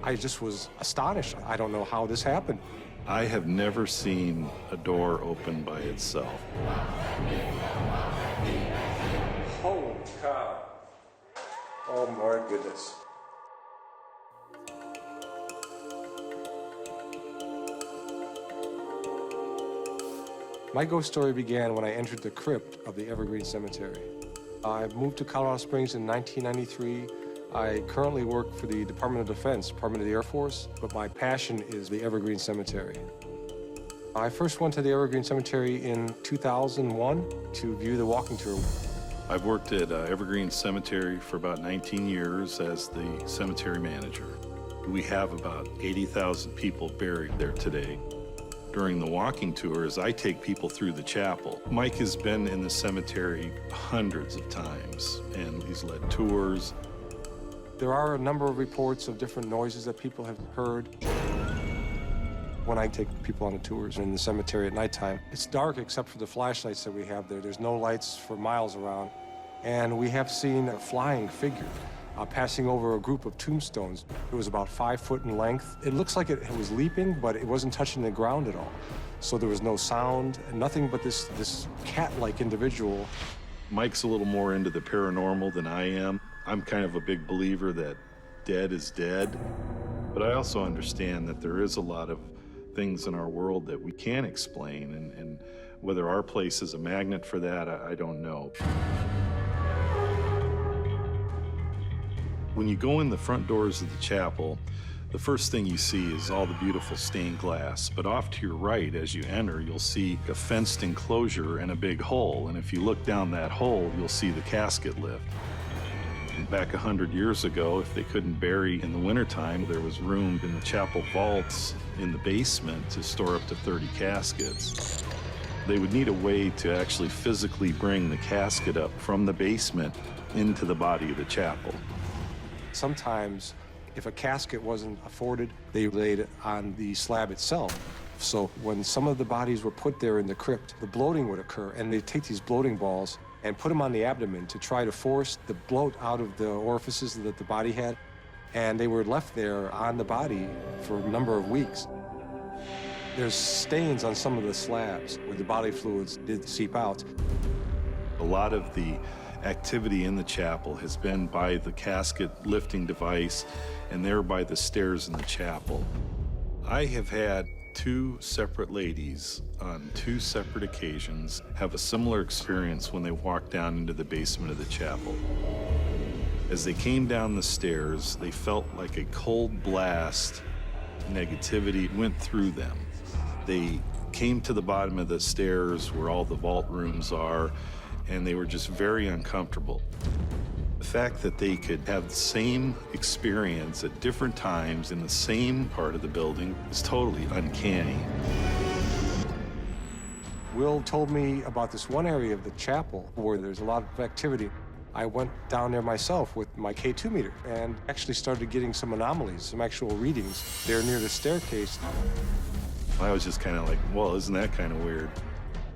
I just was astonished. I don't know how this happened. I have never seen a door open by itself. Holy cow. Oh my goodness. My ghost story began when I entered the crypt of the Evergreen Cemetery. I moved to Colorado Springs in 1993. I currently work for the Department of Defense, Department of the Air Force, but my passion is the Evergreen Cemetery. I first went to the Evergreen Cemetery in 2001 to view the walking tour. I've worked at Evergreen Cemetery for about 19 years as the cemetery manager. We have about 80,000 people buried there today. During the walking tours, I take people through the chapel. Mike has been in the cemetery hundreds of times, and he's led tours. There are a number of reports of different noises that people have heard. When I take people on the tours in the cemetery at nighttime, it's dark except for the flashlights that we have there. There's no lights for miles around. And we have seen a flying figure passing over a group of tombstones. It was about 5 foot in length. It looks like it was leaping, but it wasn't touching the ground at all. So there was no sound, nothing but this cat-like individual. Mike's a little more into the paranormal than I am. I'm kind of a big believer that dead is dead. But I also understand that there is a lot of things in our world that we can't explain, and whether our place is a magnet for that, I don't know. When you go in the front doors of the chapel, the first thing you see is all the beautiful stained glass. But off to your right, as you enter, you'll see a fenced enclosure and a big hole. And if you look down that hole, you'll see the casket lift. And back 100 years ago, if they couldn't bury in the wintertime, there was room in the chapel vaults in the basement to store up to 30 caskets. They would need a way to actually physically bring the casket up from the basement into the body of the chapel. Sometimes, if a casket wasn't afforded, they laid it on the slab itself. So when some of the bodies were put there in the crypt, the bloating would occur, and they'd take these bloating balls and put them on the abdomen to try to force the bloat out of the orifices that the body had, and they were left there on the body for a number of weeks. There's stains on some of the slabs where the body fluids did seep out. A lot of the activity in the chapel has been by the casket lifting device and there by the stairs in the chapel. I have had 2 separate ladies on 2 separate occasions have a similar experience when they walked down into the basement of the chapel. As they came down the stairs, they felt like a cold blast, negativity went through them. They came to the bottom of the stairs where all the vault rooms are, and they were just very uncomfortable. The fact that they could have the same experience at different times in the same part of the building is totally uncanny. Will told me about this one area of the chapel where there's a lot of activity. I went down there myself with my K2 meter and actually started getting some anomalies, some actual readings there near the staircase. I was just kind of like, well, isn't that kind of weird?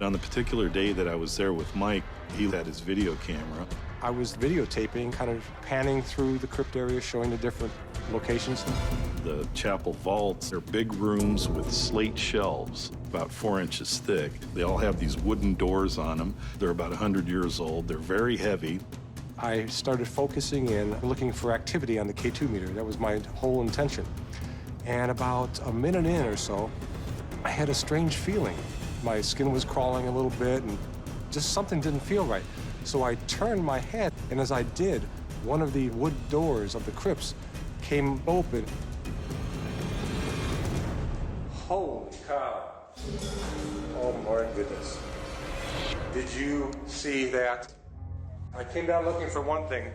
On the particular day that I was there with Mike, he had his video camera. I was videotaping, kind of panning through the crypt area, showing the different locations. The chapel vaults are big rooms with slate shelves, about 4 inches thick. They all have these wooden doors on them. They're about 100 years old. They're very heavy. I started focusing in, looking for activity on the K2 meter. That was my whole intention. And about a minute in or so, I had a strange feeling. My skin was crawling a little bit, and just something didn't feel right. So I turned my head, and as I did, one of the wood doors of the crypts came open. Holy cow. Oh my goodness. Did you see that? I came down looking for one thing,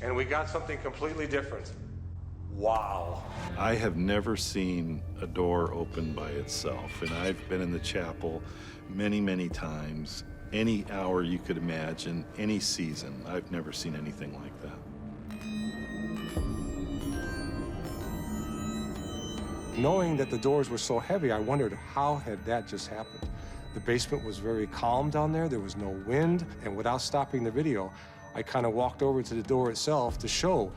and we got something completely different. Wow. I have never seen a door open by itself, and I've been in the chapel many, many times. Any hour you could imagine, any season. I've never seen anything like that. Knowing that the doors were so heavy, I wondered how had that just happened. The basement was very calm down there. There was no wind, and without stopping the video, I kind of walked over to the door itself to show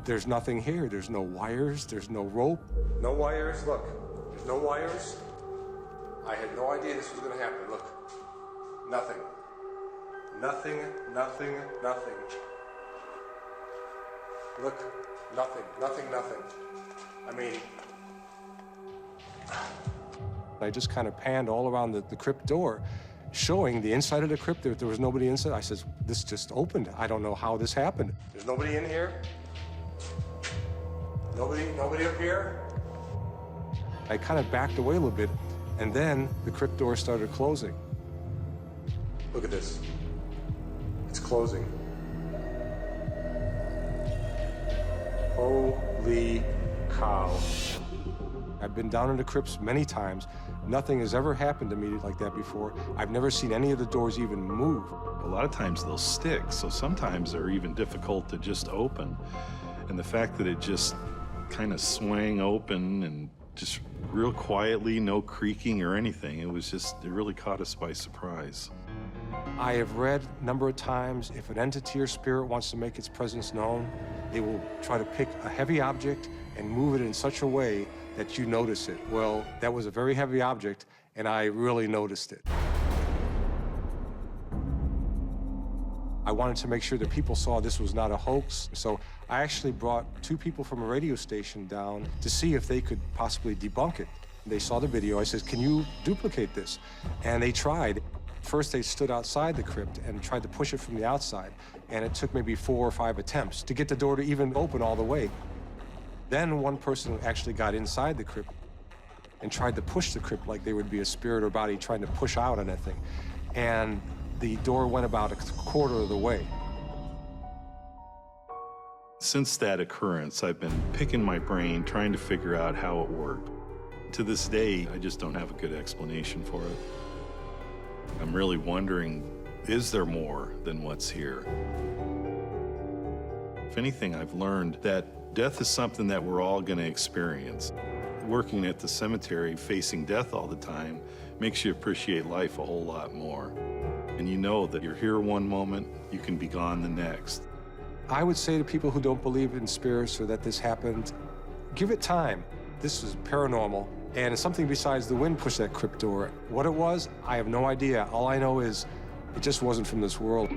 There's nothing here. There's no wires. There's no rope. No wires. Look, there's no wires. I had no idea this was going to happen. Look, nothing. Nothing, nothing, nothing. Look, nothing, nothing, nothing. I mean, I just kind of panned all around the crypt door, showing the inside of the crypt. There was nobody inside. I said, this just opened. I don't know how this happened. There's nobody in here. Nobody up here. I kind of backed away a little bit, and then the crypt door started closing. Look at this. It's closing. Holy cow. I've been down in the crypts many times. Nothing has ever happened to me like that before. I've never seen any of the doors even move. A lot of times they'll stick, so sometimes they're even difficult to just open. And the fact that it just kind of swang open and just real quietly, no creaking or anything, it really caught us by surprise. I have read a number of times, if an entity or spirit wants to make its presence known, they will try to pick a heavy object and move it in such a way that you notice it. Well, that was a very heavy object, and I really noticed it. I wanted to make sure that people saw this was not a hoax, so I actually brought 2 people from a radio station down to see if they could possibly debunk it. They saw the video. I said, can you duplicate this? And they tried. First, they stood outside the crypt and tried to push it from the outside, and it took maybe 4 or 5 attempts to get the door to even open all the way. Then one person actually got inside the crypt and tried to push the crypt like they would be a spirit or body trying to push out anything. And the door went about a quarter of the way. Since that occurrence, I've been picking my brain, trying to figure out how it worked. To this day, I just don't have a good explanation for it. I'm really wondering, is there more than what's here? If anything, I've learned that death is something that we're all going to experience. Working at the cemetery, facing death all the time, makes you appreciate life a whole lot more. And you know that you're here one moment, you can be gone the next. I would say to people who don't believe in spirits or that this happened, give it time. This is paranormal, and something besides the wind pushed that crypt door. What it was, I have no idea. All I know is it just wasn't from this world.